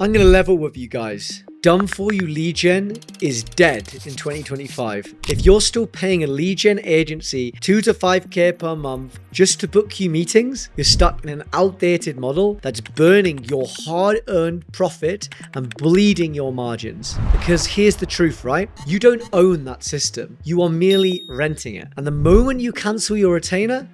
I'm going to level with you guys. Done for you lead gen is dead in 2025. If you're still paying a lead gen agency 2 to 5K per month just to book you meetings, you're stuck in an outdated model that's burning your hard-earned profit and bleeding your margins. Because here's the truth, right? You don't own that system. You are merely renting it. And the moment you cancel your retainer,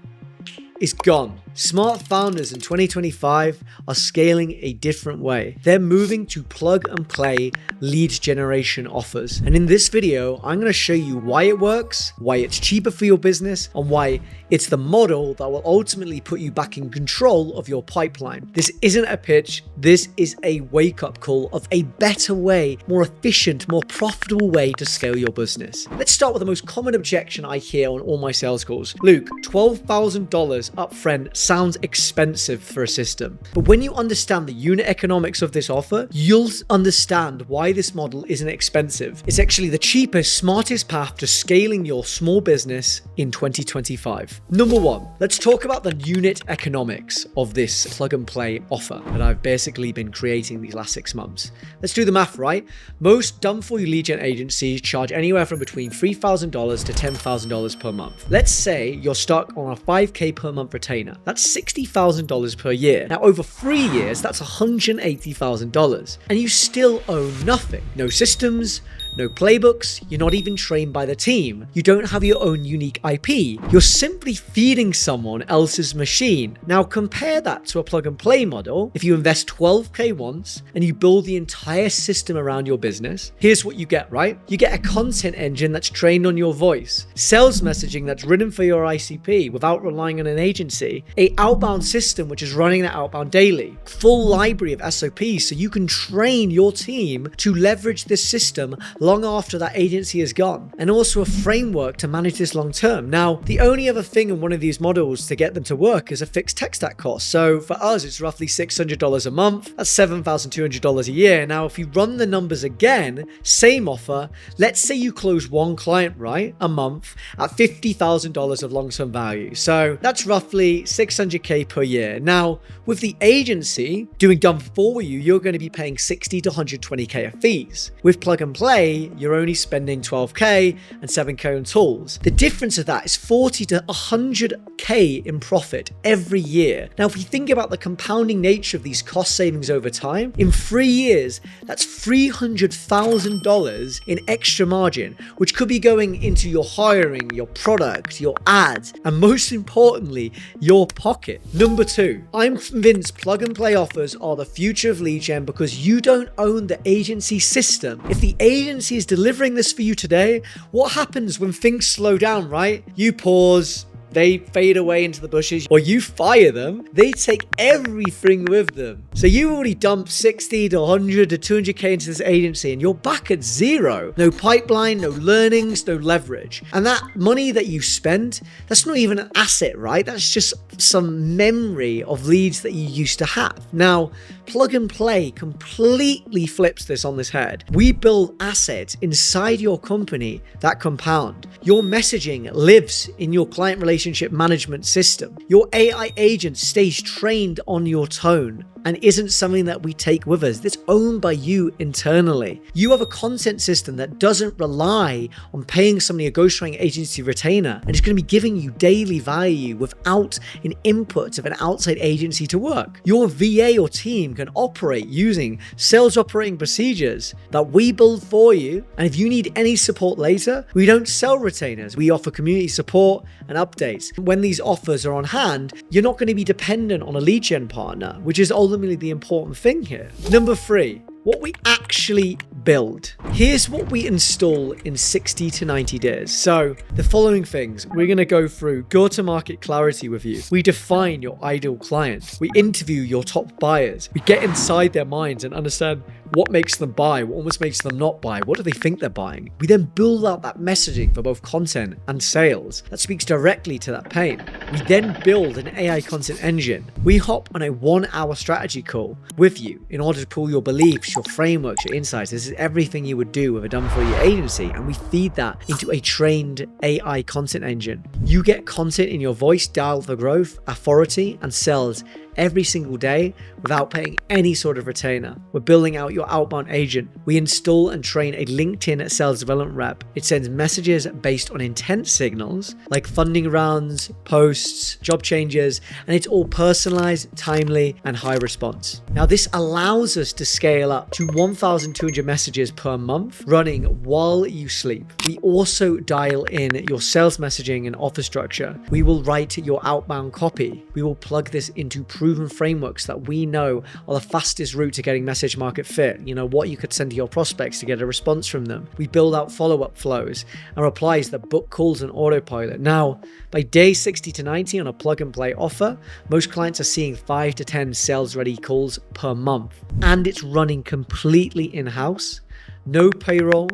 it's gone. Smart founders in 2025 are scaling a different way. They're moving to plug and play lead generation offers. And in this video, I'm going to show you why it works, why it's cheaper for your business, and why it's the model that will ultimately put you back in control of your pipeline. This isn't a pitch. This is a wake-up call of a better way, more efficient, more profitable way to scale your business. Let's start with the most common objection I hear on all my sales calls. Luke, $12,000 upfront sounds expensive for a system. But when you understand the unit economics of this offer, you'll understand why this model isn't expensive. It's actually the cheapest, smartest path to scaling your small business in 2025. Number one, let's talk about the unit economics of this plug and play offer that I've basically been creating these last 6 months. Let's do the math, right? Most done for you lead gen agencies charge anywhere from between $3,000 to $10,000 per month. Let's say you're stuck on a 5K per month retainer. That's $60,000 per year. Now, over 3 years, that's $180,000. And you still own nothing. No systems, no playbooks, you're not even trained by the team. You don't have your own unique IP. You're simply feeding someone else's machine. Now compare that to a plug and play model. If you invest 12K once and you build the entire system around your business, here's what you get, right? You get a content engine that's trained on your voice, sales messaging that's written for your ICP without relying on an agency, a outbound system which is running that outbound daily, full library of SOPs so you can train your team to leverage this system long after that agency is gone, and also a framework to manage this long term. Now, the only other thing in one of these models to get them to work is a fixed tech stack cost. So for us, it's roughly $600 a month. That's $7,200 a year. Now, if you run the numbers again, same offer, let's say you close one client, right, a month at $50,000 of long-term value. So that's roughly $600K per year. Now, with the agency doing done for you, you're going to be paying $60 to $120K of fees. With plug and play, you're only spending $12K and $7K on tools. The difference of that is $40 to $100K in profit every year. Now, if we think about the compounding nature of these cost savings over time, in 3 years, that's $300,000 in extra margin, which could be going into your hiring, your product, your ads, and most importantly, your pocket. Number two, I'm convinced plug and play offers are the future of lead gen because you don't own the agency system. If the agency is delivering this for you today, what happens when things slow down, right? You pause, they fade away into the bushes, or you fire them, they take everything with them. So you already dumped 60 to 100 to 200K into this agency and you're back at zero. No pipeline, no learnings, no leverage. And that money that you spent, that's not even an asset, right? That's just some memory of leads that you used to have. Now, plug and play completely flips this on this head. We build assets inside your company that compound. Your messaging lives in your client relationship management system. Your AI agent stays trained on your tone and isn't something that we take with us. It's owned by you internally. You have a content system that doesn't rely on paying somebody a ghostwriting agency retainer, and it's going to be giving you daily value without an input of an outside agency to work. Your VA or team can operate using sales operating procedures that we build for you, and if you need any support later, we don't sell retainers. We offer community support and updates. When these offers are on hand, you're not going to be dependent on a lead gen partner, which is ultimately the important thing here. Number three, what we actually build. Here's what we install in 60 to 90 days. So the following things, we're going to go through go-to-market clarity with you. We define your ideal client. We interview your top buyers. We get inside their minds and understand what makes them buy, what almost makes them not buy, what do they think they're buying. We then build out that messaging for both content and sales that speaks directly to that pain. We then build an AI content engine. We hop on a 1-hour strategy call with you in order to pull your beliefs, your frameworks, your insights. This is everything you would do with a done-for-you agency, and we feed that into a trained AI content engine. You get content in your voice, dialed for growth, authority, and sales every single day without paying any sort of retainer. We're building out your outbound agent. We install and train a LinkedIn sales development rep. It sends messages based on intent signals like funding rounds, posts, job changes, and it's all personalized, timely, and high response. Now, this allows us to scale up to 1,200 messages per month running while you sleep. We also dial in your sales messaging and offer structure. We will write your outbound copy. We will plug this into proven frameworks that we know are the fastest route to getting message market fit. You know, what you could send to your prospects to get a response from them. We build out follow-up flows and replies that book calls on autopilot. Now, by day 60 to 90 on a plug and play offer, most clients are seeing 5 to 10 sales ready calls per month. And it's running completely in-house. No payroll,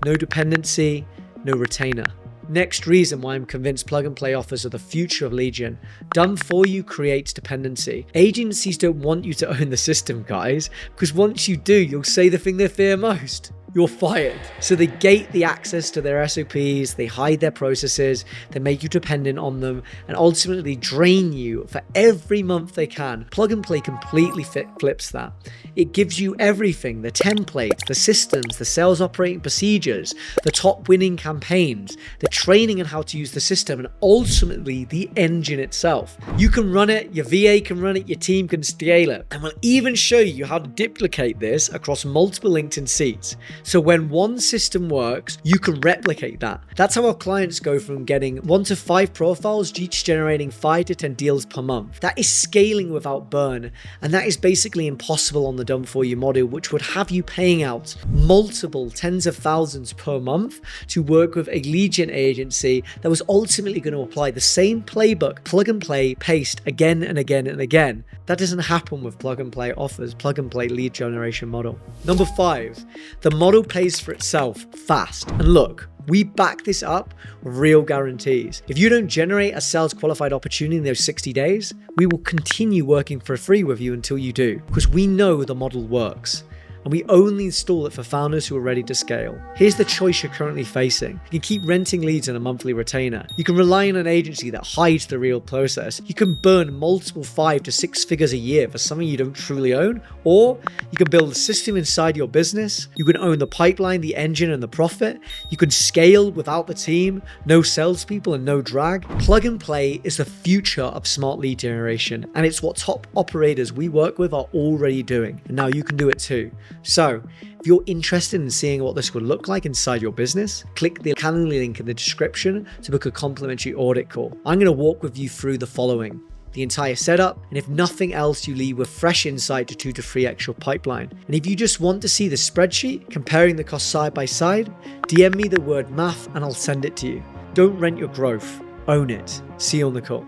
no dependency, no retainer. Next reason why I'm convinced plug and play offers are the future of lead gen. Done for you creates dependency. Agencies don't want you to own the system, guys, because once you do, you'll say the thing they fear most. You're fired. So they gate the access to their SOPs, they hide their processes, they make you dependent on them, and ultimately drain you for every month they can. Plug and play completely flips that. It gives you everything: the templates, the systems, the sales operating procedures, the top winning campaigns, the training on how to use the system, and ultimately the engine itself. You can run it, your VA can run it, your team can scale it, and we'll even show you how to duplicate this across multiple LinkedIn seats. So when one system works, you can replicate that. That's how our clients go from getting 1 to 5 profiles, each generating 5 to 10 deals per month. That is scaling without burn. And that is basically impossible on the done for you model, which would have you paying out multiple tens of thousands per month to work with a lead gen agency that was ultimately going to apply the same playbook, plug and play, paste again and again and again. That doesn't happen with plug and play offers, plug and play lead generation model. Number 5, the model pays for itself fast. And look, we back this up with real guarantees. If you don't generate a sales qualified opportunity in those 60 days, we will continue working for free with you until you do, because we know the model works. And we only install it for founders who are ready to scale. Here's the choice you're currently facing. You can keep renting leads on a monthly retainer. You can rely on an agency that hides the real process. You can burn multiple 5 to 6 figures a year for something you don't truly own. Or you can build a system inside your business. You can own the pipeline, the engine, and the profit. You can scale without the team, no salespeople, and no drag. Plug and play is the future of smart lead generation. And it's what top operators we work with are already doing. And now you can do it too. So, if you're interested in seeing what this would look like inside your business, click the Calendly link in the description to book a complimentary audit call. I'm going to walk with you through the following: the entire setup, and if nothing else, you leave with fresh insight to 2 to 3x your pipeline. And if you just want to see the spreadsheet comparing the costs side by side, DM me the word math and I'll send it to you. Don't rent your growth, own it. See you on the call.